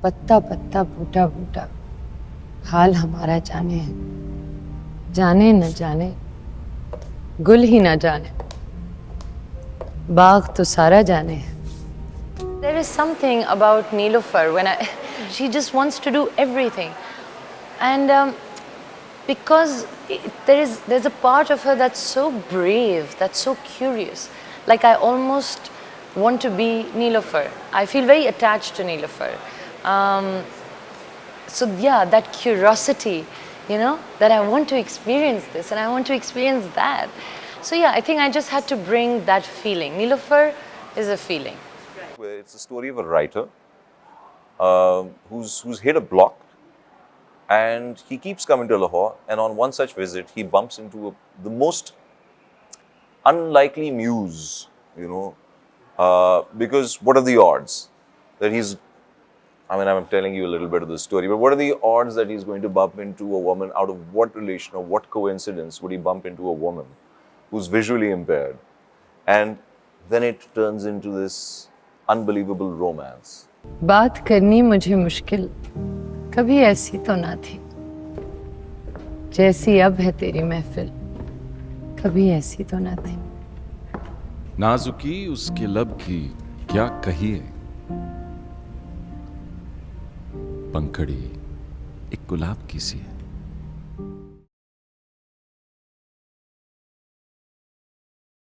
पत्ता पत्ता बूटा बूटा हाल हमारा जाने है, जाने न जाने गुल ही न जाने बाग तो सारा जाने है. There is something about Neelofar when she just wants to do everything, and because there's a part of her that's so brave, that's so curious. Like I almost want to be Neelofar. I feel very attached to Neelofar. So yeah, that curiosity, you know, that I want to experience this and I want to experience that. So yeah, I think I just had to bring that feeling. Neelofar is a feeling. It's a story of a writer who's hit a block, and he keeps coming to Lahore, and on one such visit he bumps into the most unlikely muse, you know, because what are the odds that I'm telling you a little bit of the story, but what are the odds that he's going to bump into a woman? Out of what relation or what coincidence would he bump into a woman who's visually impaired? And then it turns into this unbelievable romance. बात करनी मुझे मुश्किल कभी ऐसी तो ना थी, जैसी अब है तेरी महफिल कभी ऐसी तो ना थी. नाजुकी उसके लब की क्या कहिए, पंखड़ी एक गुलाब की सी है.